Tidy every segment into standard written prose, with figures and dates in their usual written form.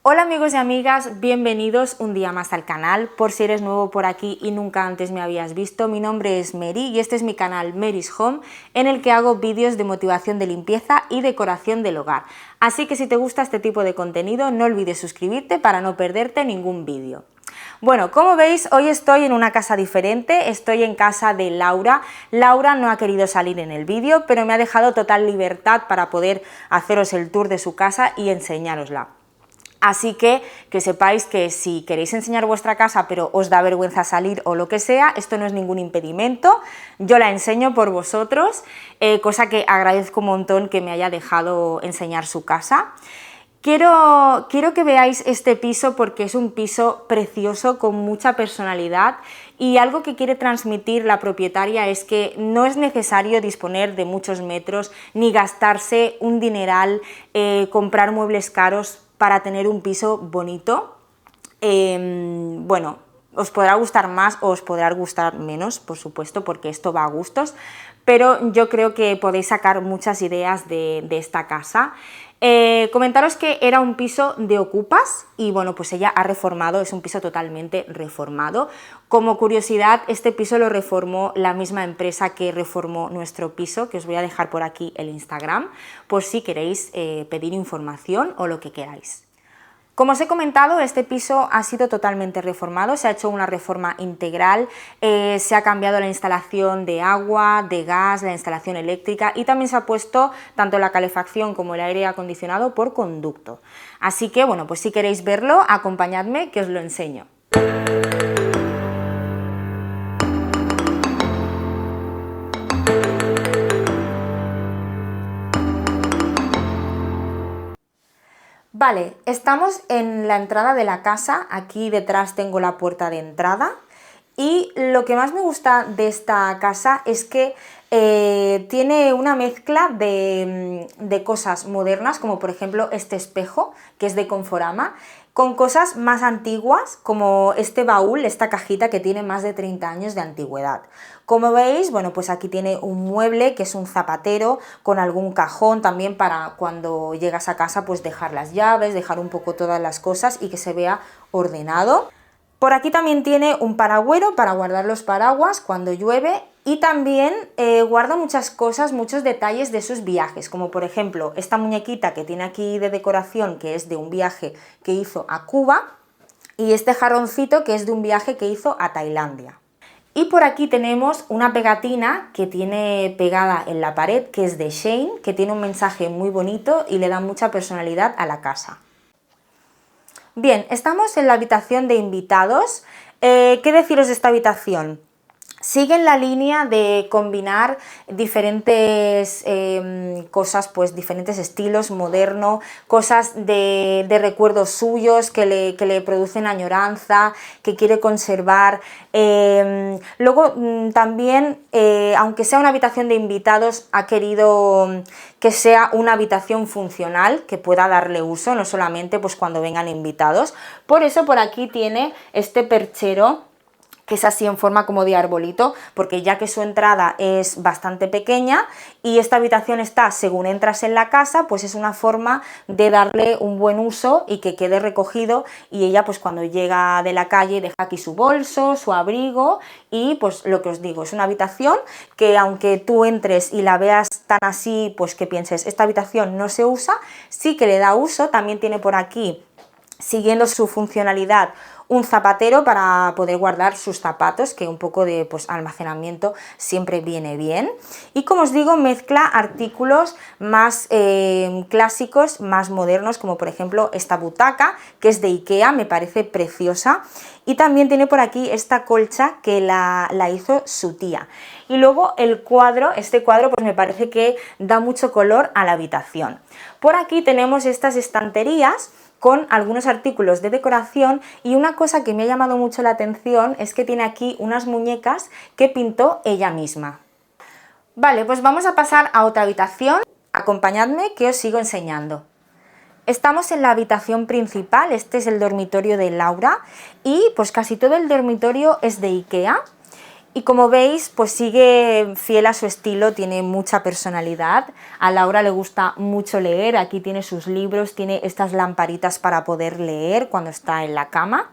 Hola amigos y amigas, bienvenidos un día más al canal. Por si eres nuevo por aquí y nunca antes me habías visto, mi nombre es Mary y este es mi canal Mary's Home, en el que hago vídeos de motivación de limpieza y decoración del hogar. Así que si te gusta este tipo de contenido, no olvides suscribirte para no perderte ningún vídeo. Bueno, como veis, hoy estoy en una casa diferente, estoy en casa de Laura. Laura no ha querido salir en el vídeo, pero me ha dejado total libertad para poder haceros el tour de su casa y enseñárosla. Así que sepáis que si queréis enseñar vuestra casa pero os da vergüenza salir o lo que sea, esto no es ningún impedimento, yo la enseño por vosotros, cosa que agradezco un montón que me haya dejado enseñar su casa. Quiero que veáis este piso porque es un piso precioso con mucha personalidad y algo que quiere transmitir la propietaria es que no es necesario disponer de muchos metros ni gastarse un dineral, comprar muebles caros para tener un piso bonito. Bueno, os podrá gustar más o os podrá gustar menos, por supuesto, porque esto va a gustos, pero yo creo que podéis sacar muchas ideas de esta casa. Comentaros que era un piso de ocupas y bueno, pues ella ha reformado, es un piso totalmente reformado. Como curiosidad, este piso lo reformó la misma empresa que reformó nuestro piso, que os voy a dejar por aquí el Instagram, por si queréis pedir información o lo que queráis. Como os he comentado, este piso ha sido totalmente reformado, se ha hecho una reforma integral, se ha cambiado la instalación de agua, de gas, la instalación eléctrica y también se ha puesto tanto la calefacción como el aire acondicionado por conducto. Así que, bueno, pues si queréis verlo, acompañadme que os lo enseño. Vale, estamos en la entrada de la casa, aquí detrás tengo la puerta de entrada y lo que más me gusta de esta casa es que tiene una mezcla de cosas modernas, como por ejemplo este espejo, que es de Conforama, con cosas más antiguas, como este baúl, esta cajita que tiene más de 30 años de antigüedad. Como veis, bueno, pues aquí tiene un mueble que es un zapatero con algún cajón también para cuando llegas a casa pues dejar las llaves, dejar un poco todas las cosas y que se vea ordenado. Por aquí también tiene un paragüero para guardar los paraguas cuando llueve y también guarda muchas cosas, muchos detalles de sus viajes, como por ejemplo esta muñequita que tiene aquí de decoración que es de un viaje que hizo a Cuba y este jarroncito que es de un viaje que hizo a Tailandia. Y por aquí tenemos una pegatina que tiene pegada en la pared que es de Shane, que tiene un mensaje muy bonito y le da mucha personalidad a la casa. Bien, estamos en la habitación de invitados. ¿Qué deciros de esta habitación? Siguen la línea de combinar diferentes cosas, pues diferentes estilos, moderno, cosas de recuerdos suyos que le producen añoranza, que quiere conservar. Luego también, aunque sea una habitación de invitados, ha querido que sea una habitación funcional, que pueda darle uso, no solamente pues cuando vengan invitados. Por eso por aquí tiene este perchero, que es así en forma como de arbolito, porque ya que su entrada es bastante pequeña y esta habitación está según entras en la casa, pues es una forma de darle un buen uso y que quede recogido y ella pues cuando llega de la calle deja aquí su bolso, su abrigo y pues lo que os digo, es una habitación que aunque tú entres y la veas tan así, pues que pienses, esta habitación no se usa, sí que le da uso. También tiene por aquí, siguiendo su funcionalidad, un zapatero para poder guardar sus zapatos, que un poco de pues, almacenamiento siempre viene bien. Y como os digo, mezcla artículos más clásicos, más modernos, como por ejemplo esta butaca, que es de Ikea, me parece preciosa. Y también tiene por aquí esta colcha que la hizo su tía. Y luego el cuadro, este cuadro pues me parece que da mucho color a la habitación. Por aquí tenemos estas estanterías con algunos artículos de decoración y una cosa que me ha llamado mucho la atención es que tiene aquí unas muñecas que pintó ella misma. Vale, pues vamos a pasar a otra habitación. Acompañadme que os sigo enseñando. Estamos en la habitación principal, este es el dormitorio de Laura y pues casi todo el dormitorio es de Ikea. Y como veis, pues sigue fiel a su estilo, tiene mucha personalidad. A Laura le gusta mucho leer, aquí tiene sus libros, tiene estas lamparitas para poder leer cuando está en la cama.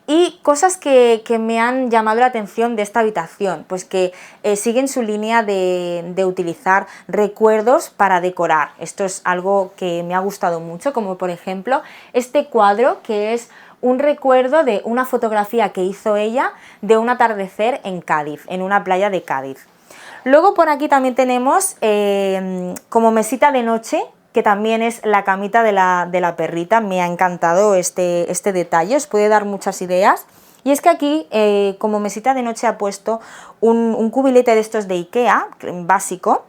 Y cosas que me han llamado la atención de esta habitación, pues que siguen su línea de utilizar recuerdos para decorar. Esto es algo que me ha gustado mucho, como por ejemplo este cuadro, que es un recuerdo de una fotografía que hizo ella de un atardecer en Cádiz, en una playa de Cádiz. Luego por aquí también tenemos como mesita de noche, que también es la camita de la perrita. Me ha encantado este detalle, os puede dar muchas ideas. Y es que aquí, como mesita de noche, ha puesto un cubilete de estos de Ikea, básico,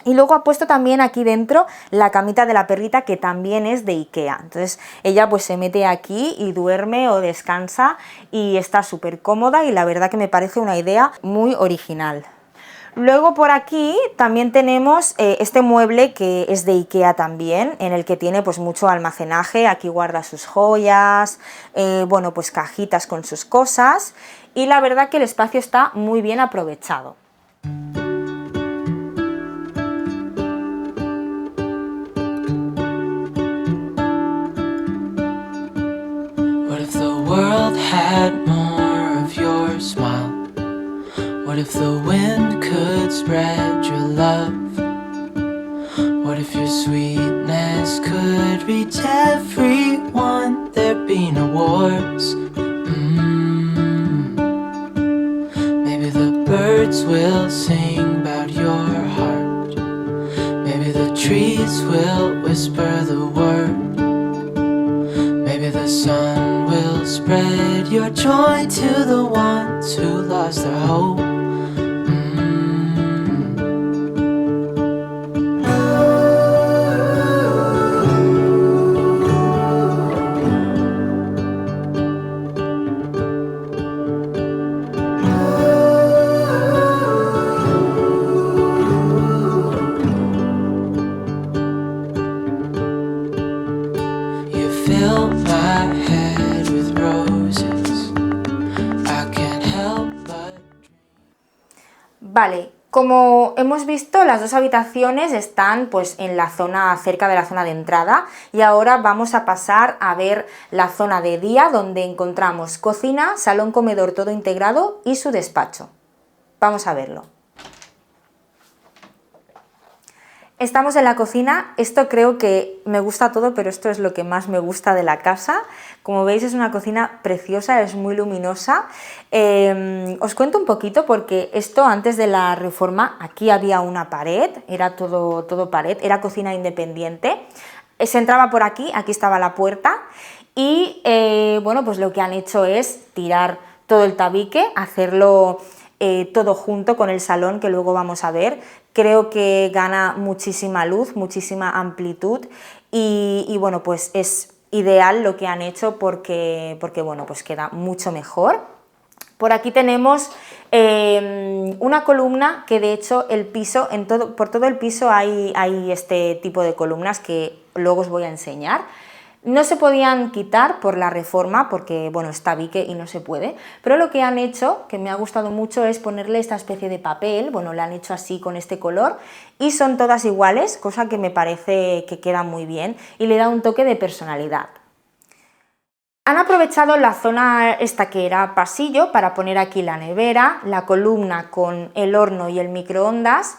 y luego ha puesto también aquí dentro la camita de la perrita, que también es de Ikea. Entonces ella pues se mete aquí y duerme o descansa y está súper cómoda, y la verdad que me parece una idea muy original. Luego por aquí también tenemos este mueble, que es de Ikea también, en el que tiene pues mucho almacenaje. Aquí guarda sus joyas, bueno, pues cajitas con sus cosas, y la verdad que el espacio está muy bien aprovechado. What if the world had more of your smile? What if the wind could spread your love? What if your sweetness could reach everyone? There'd be no wars. Maybe the birds will sing about your heart. Maybe the trees will whisper the word. Maybe the sun will spread your joy to the ones who lost their hope. Fill my head with roses. I can't help but... Vale, como hemos visto, las dos habitaciones están pues en la zona, cerca de la zona de entrada, y ahora vamos a pasar a ver la zona de día, donde encontramos cocina, salón comedor todo integrado y su despacho. Vamos a verlo. Estamos en la cocina. Esto creo que me gusta todo, pero esto es lo que más me gusta de la casa. Como veis, es una cocina preciosa, es muy luminosa. Os cuento un poquito, porque esto antes de la reforma, aquí había una pared, era todo pared, era cocina independiente. Se entraba por aquí, aquí estaba la puerta, y bueno, pues lo que han hecho es tirar todo el tabique, hacerlo todo junto con el salón, que luego vamos a ver. Creo que gana muchísima luz, muchísima amplitud, y bueno, pues es ideal lo que han hecho, porque bueno, pues queda mucho mejor. Por aquí tenemos una columna, que de hecho el piso, por todo el piso hay este tipo de columnas que luego os voy a enseñar. No se podían quitar por la reforma, porque bueno, está tabique y no se puede, pero lo que han hecho, que me ha gustado mucho, es ponerle esta especie de papel. Bueno, la han hecho así con este color, y son todas iguales, cosa que me parece que queda muy bien y le da un toque de personalidad. Han aprovechado la zona esta que era pasillo para poner aquí la nevera, la columna con el horno y el microondas,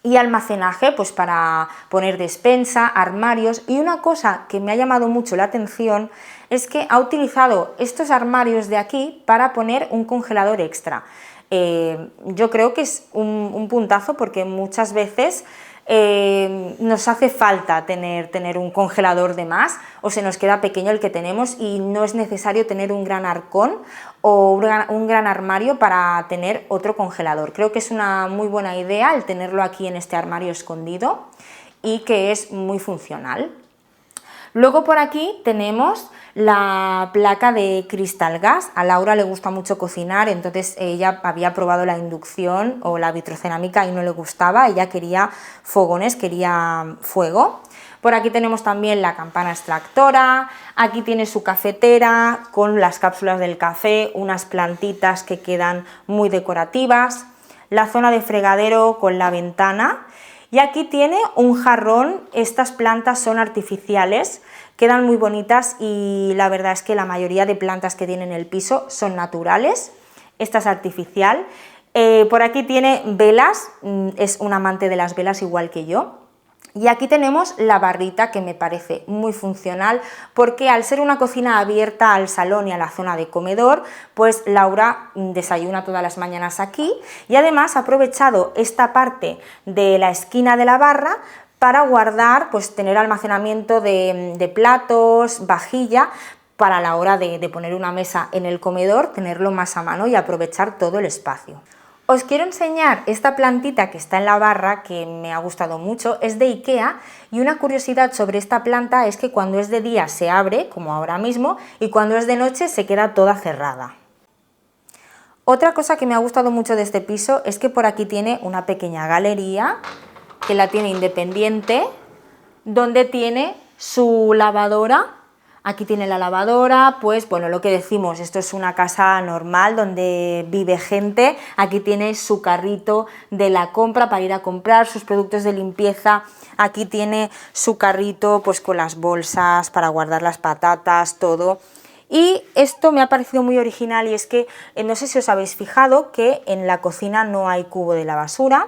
y almacenaje pues para poner despensa, armarios. Y una cosa que me ha llamado mucho la atención es que ha utilizado estos armarios de aquí para poner un congelador extra. Yo creo que es un puntazo, porque muchas veces nos hace falta tener un congelador de más, o se nos queda pequeño el que tenemos, y no es necesario tener un gran arcón o un gran armario para tener otro congelador. Creo que es una muy buena idea el tenerlo aquí en este armario escondido, y que es muy funcional. Luego por aquí tenemos la placa de cristal gas. A Laura le gusta mucho cocinar, entonces ella había probado la inducción o la vitrocerámica y no le gustaba, ella quería fogones, quería fuego. Por aquí tenemos también la campana extractora, aquí tiene su cafetera con las cápsulas del café, unas plantitas que quedan muy decorativas, la zona de fregadero con la ventana y aquí tiene un jarrón. Estas plantas son artificiales, quedan muy bonitas y la verdad es que la mayoría de plantas que tiene en el piso son naturales, esta es artificial. Por aquí tiene velas, es un amante de las velas igual que yo. Y aquí tenemos la barrita, que me parece muy funcional porque al ser una cocina abierta al salón y a la zona de comedor, pues Laura desayuna todas las mañanas aquí y además ha aprovechado esta parte de la esquina de la barra para guardar, pues tener almacenamiento de platos, vajilla, para la hora de poner una mesa en el comedor, tenerlo más a mano y aprovechar todo el espacio. Os quiero enseñar esta plantita que está en la barra, que me ha gustado mucho, es de IKEA, y una curiosidad sobre esta planta es que cuando es de día se abre, como ahora mismo, y cuando es de noche se queda toda cerrada. Otra cosa que me ha gustado mucho de este piso es que por aquí tiene una pequeña galería, que la tiene independiente, donde tiene su lavadora. Aquí tiene la lavadora, pues bueno, lo que decimos, esto es una casa normal donde vive gente. Aquí tiene su carrito de la compra para ir a comprar sus productos de limpieza. Aquí tiene su carrito pues con las bolsas para guardar las patatas, todo. Y esto me ha parecido muy original y es que no sé si os habéis fijado que en la cocina no hay cubo de la basura,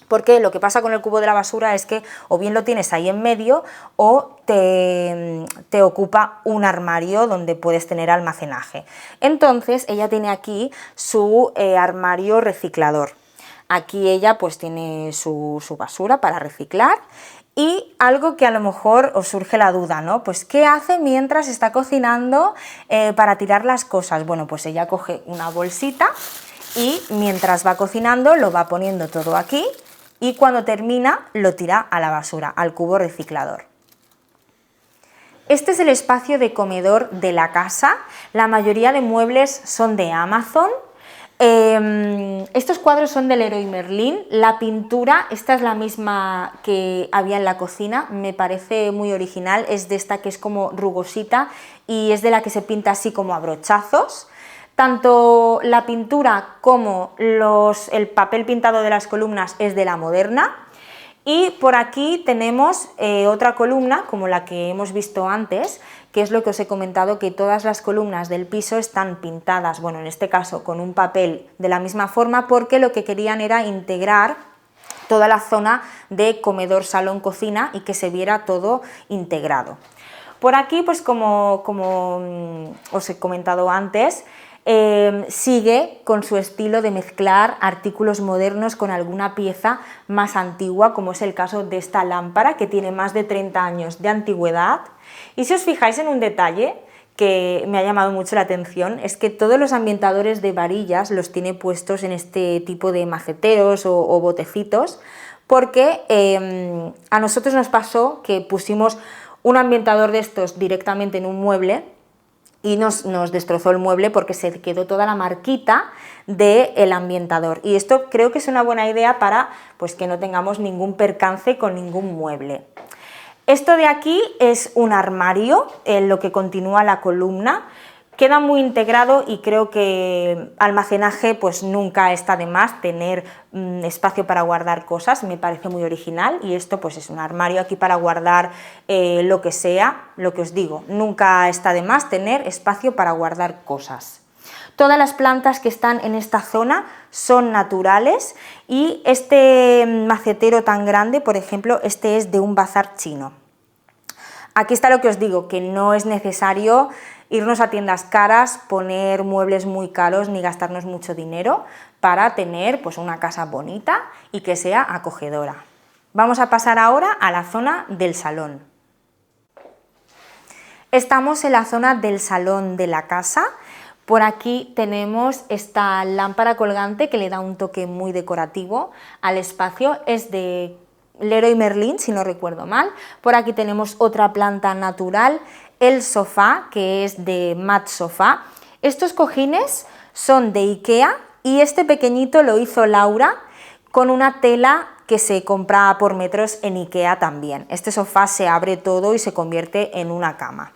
porque lo que pasa con el cubo de la basura es que o bien lo tienes ahí en medio o te ocupa un armario donde puedes tener almacenaje. Entonces ella tiene aquí su armario reciclador. Aquí ella pues tiene su basura para reciclar. Y algo que a lo mejor os surge la duda, ¿no? Pues ¿qué hace mientras está cocinando para tirar las cosas? Bueno, pues ella coge una bolsita y mientras va cocinando lo va poniendo todo aquí y cuando termina lo tira a la basura, al cubo reciclador. Este es el espacio de comedor de la casa. La mayoría de muebles son de Amazon. Estos cuadros son del Leroy Merlin. La pintura, esta es la misma que había en la cocina, me parece muy original, es de esta que es como rugosita y es de la que se pinta así como a brochazos. Tanto la pintura como el papel pintado de las columnas es de la Moderna. Y por aquí tenemos otra columna, como la que hemos visto antes, que es lo que os he comentado, que todas las columnas del piso están pintadas, bueno, en este caso con un papel de la misma forma, porque lo que querían era integrar toda la zona de comedor, salón, cocina y que se viera todo integrado. Por aquí, pues como os he comentado antes, sigue con su estilo de mezclar artículos modernos con alguna pieza más antigua, como es el caso de esta lámpara que tiene más de 30 años de antigüedad. Y si os fijáis en un detalle que me ha llamado mucho la atención, es que todos los ambientadores de varillas los tiene puestos en este tipo de maceteros o botecitos, porque a nosotros nos pasó que pusimos un ambientador de estos directamente en un mueble y nos destrozó el mueble porque se quedó toda la marquita del ambientador. Y esto creo que es una buena idea para pues, que no tengamos ningún percance con ningún mueble. Esto de aquí es un armario, en lo que continúa la columna. Queda muy integrado y creo que almacenaje pues nunca está de más, tener espacio para guardar cosas, me parece muy original. Y esto pues es un armario aquí para guardar lo que sea, lo que os digo, nunca está de más tener espacio para guardar cosas. Todas las plantas que están en esta zona son naturales y este macetero tan grande, por ejemplo, este es de un bazar chino. Aquí está lo que os digo, que no es necesario irnos a tiendas caras, poner muebles muy caros ni gastarnos mucho dinero para tener pues, una casa bonita y que sea acogedora. Vamos a pasar ahora a la zona del salón. Estamos en la zona del salón de la casa. Por aquí tenemos esta lámpara colgante que le da un toque muy decorativo al espacio, es de Leroy Merlin, si no recuerdo mal. Por aquí tenemos otra planta natural, el sofá, que es de Mat Sofá. Estos cojines son de IKEA y este pequeñito lo hizo Laura con una tela que se compra por metros en IKEA también. Este sofá se abre todo y se convierte en una cama.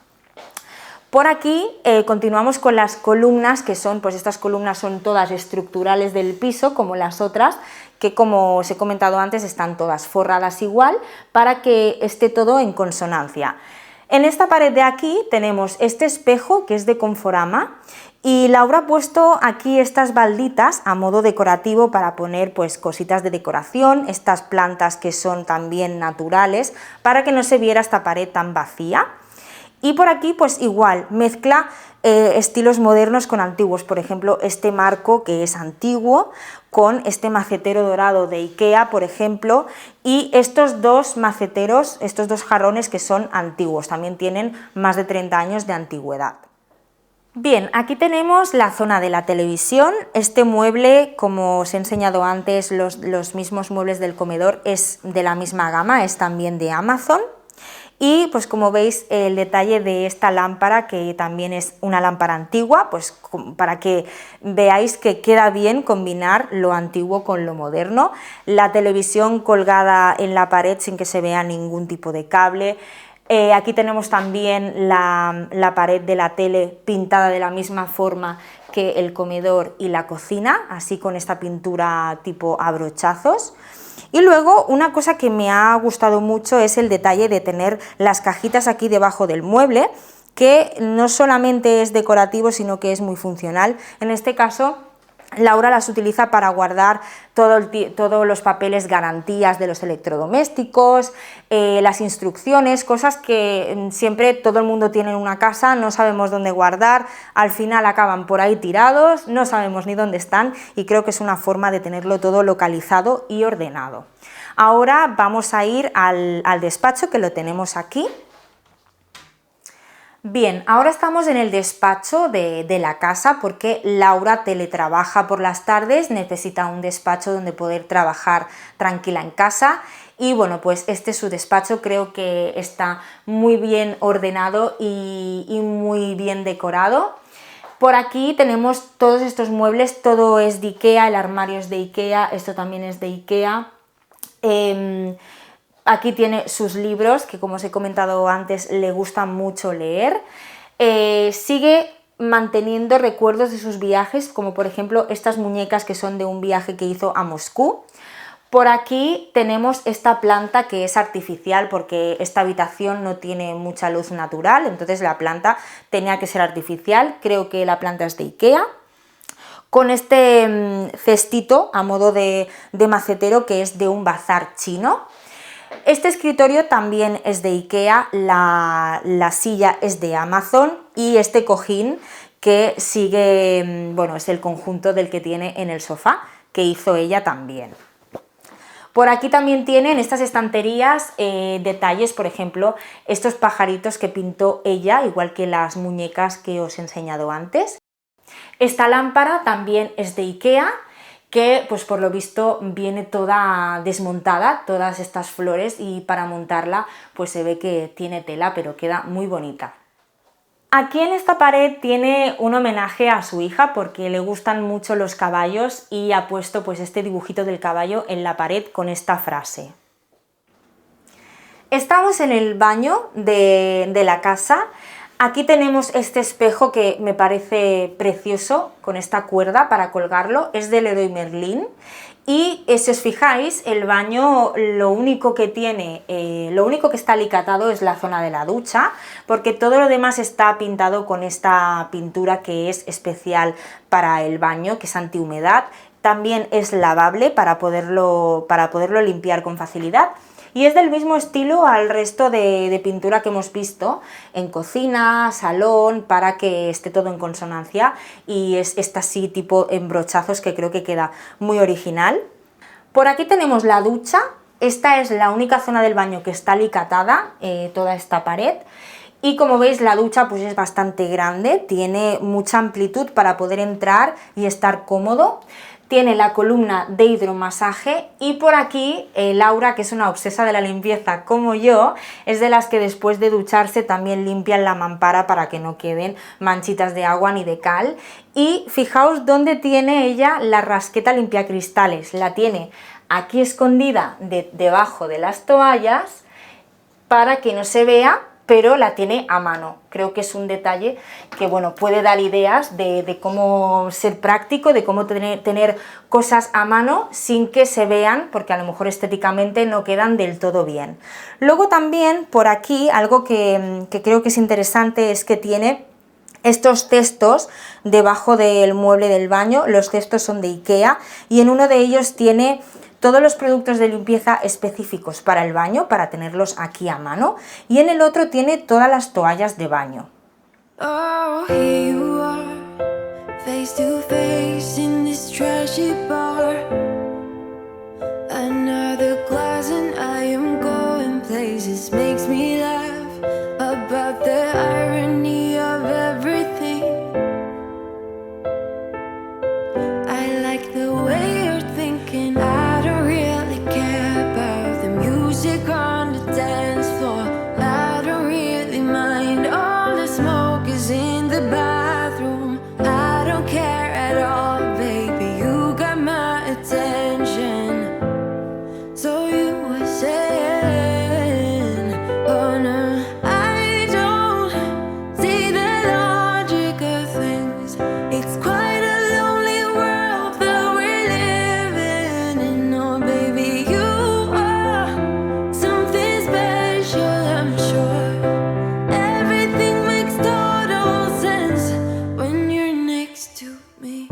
Por aquí continuamos con las columnas, que son, pues estas columnas son todas estructurales del piso, como las otras, que como os he comentado antes están todas forradas igual para que esté todo en consonancia. En esta pared de aquí tenemos este espejo que es de Conforama y Laura ha puesto aquí estas balditas a modo decorativo para poner pues cositas de decoración, estas plantas que son también naturales para que no se viera esta pared tan vacía. Y por aquí pues igual, mezcla estilos modernos con antiguos, por ejemplo este marco que es antiguo con este macetero dorado de IKEA, por ejemplo, y estos dos maceteros, estos dos jarrones que son antiguos, también tienen más de 30 años de antigüedad. Bien, aquí tenemos la zona de la televisión. Este mueble, como os he enseñado antes, los mismos muebles del comedor es de la misma gama, es también de Amazon. Y pues como veis el detalle de esta lámpara, que también es una lámpara antigua, pues para que veáis que queda bien combinar lo antiguo con lo moderno. La televisión colgada en la pared sin que se vea ningún tipo de cable. Aquí tenemos también la pared de la tele pintada de la misma forma que el comedor y la cocina, así con esta pintura tipo a brochazos. Y luego una cosa que me ha gustado mucho es el detalle de tener las cajitas aquí debajo del mueble, que no solamente es decorativo sino que es muy funcional. En este caso Laura las utiliza para guardar todos los papeles garantías de los electrodomésticos, las instrucciones, cosas que siempre todo el mundo tiene en una casa, no sabemos dónde guardar, al final acaban por ahí tirados, no sabemos ni dónde están y creo que es una forma de tenerlo todo localizado y ordenado. Ahora vamos a ir al despacho, que lo tenemos aquí. Bien, ahora estamos en el despacho de la casa porque Laura teletrabaja por las tardes, necesita un despacho donde poder trabajar tranquila en casa y bueno, pues este es su despacho, creo que está muy bien ordenado y muy bien decorado. Por aquí tenemos todos estos muebles, todo es de IKEA, el armario es de IKEA, esto también es de IKEA. Aquí tiene sus libros, que como os he comentado antes, le gusta mucho leer. Sigue manteniendo recuerdos de sus viajes, como por ejemplo estas muñecas que son de un viaje que hizo a Moscú. Por aquí tenemos esta planta que es artificial porque esta habitación no tiene mucha luz natural, entonces la planta tenía que ser artificial. Creo que la planta es de IKEA. Con este cestito a modo de macetero que es de un bazar chino. Este escritorio también es de IKEA, la silla es de Amazon y este cojín que sigue, bueno, es el conjunto del que tiene en el sofá, que hizo ella también. Por aquí también tienen estas estanterías detalles, por ejemplo, estos pajaritos que pintó ella, igual que las muñecas que os he enseñado antes. Esta lámpara también es de IKEA, que pues por lo visto viene toda desmontada, todas estas flores, y para montarla pues se ve que tiene tela, pero queda muy bonita. Aquí en esta pared tiene un homenaje a su hija porque le gustan mucho los caballos y ha puesto pues este dibujito del caballo en la pared con esta frase. Estamos en el baño de la casa. Aquí tenemos este espejo que me parece precioso, con esta cuerda para colgarlo, es de Leroy Merlin. Y si os fijáis, el baño lo único que tiene, lo único que está alicatado es la zona de la ducha, porque todo lo demás está pintado con esta pintura que es especial para el baño, que es antihumedad. También es lavable para poderlo limpiar con facilidad. Y es del mismo estilo al resto de pintura que hemos visto en cocina, salón, para que esté todo en consonancia, y es esta así tipo en brochazos que creo que queda muy original. Por aquí tenemos la ducha. Esta es la única zona del baño que está alicatada, toda esta pared. Y como veis, la ducha pues es bastante grande, tiene mucha amplitud para poder entrar y estar cómodo. Tiene la columna de hidromasaje y por aquí Laura, que es una obsesa de la limpieza como yo, es de las que después de ducharse también limpian la mampara para que no queden manchitas de agua ni de cal. Y fijaos dónde tiene ella la rasqueta limpiacristales, la tiene aquí escondida debajo de las toallas para que no se vea, pero la tiene a mano. Creo que es un detalle que, bueno, puede dar ideas de cómo ser práctico, de cómo tener cosas a mano sin que se vean, porque a lo mejor estéticamente no quedan del todo bien. Luego también por aquí algo que creo que es interesante es que tiene estos cestos debajo del mueble del baño. Los cestos son de IKEA y en uno de ellos tiene todos los productos de limpieza específicos para el baño, para tenerlos aquí a mano, y en el otro tiene todas las toallas de baño. Oh, here you are, face to face in this trashy bar. Another glass and I am going places. Makes me laugh about the irony of everything. I like the way you're thinking. I don't really care about the music on the dance floor. I don't really mind. All the smoke is in the bathroom. I don't care at all, baby. You got my attention. So you were saying, oh no, I don't see the logic of things. It's quite a lonely world that we're living in. Oh baby, you are something special, I'm sure. Everything makes total sense when you're next to me.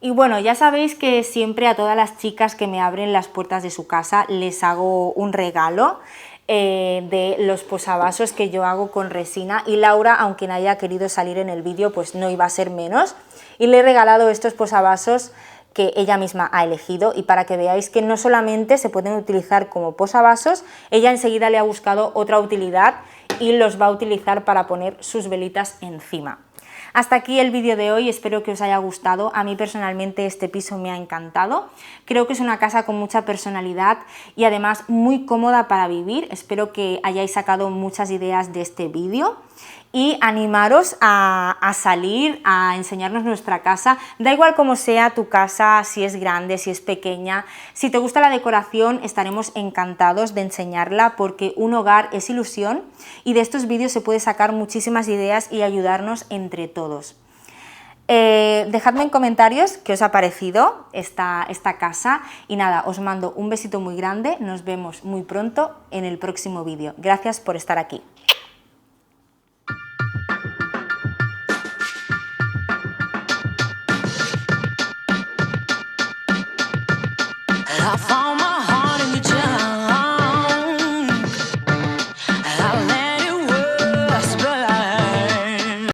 Y bueno, ya sabéis que siempre a todas las chicas que me abren las puertas de su casa les hago un regalo de los posavasos que yo hago con resina, y Laura, aunque no haya querido salir en el vídeo, pues no iba a ser menos, y le he regalado estos posavasos que ella misma ha elegido, y para que veáis que no solamente se pueden utilizar como posavasos, ella enseguida le ha buscado otra utilidad y los va a utilizar para poner sus velitas encima. Hasta aquí el vídeo de hoy, espero que os haya gustado. A mí personalmente este piso me ha encantado. Creo que es una casa con mucha personalidad y además muy cómoda para vivir. Espero que hayáis sacado muchas ideas de este vídeo y animaros a salir, a enseñarnos nuestra casa. Da igual cómo sea tu casa, si es grande, si es pequeña. Si te gusta la decoración, estaremos encantados de enseñarla, porque un hogar es ilusión y de estos vídeos se puede sacar muchísimas ideas y ayudarnos entre todos. Dejadme en comentarios qué os ha parecido esta casa y nada, os mando un besito muy grande. Nos vemos muy pronto en el próximo vídeo. Gracias por estar aquí.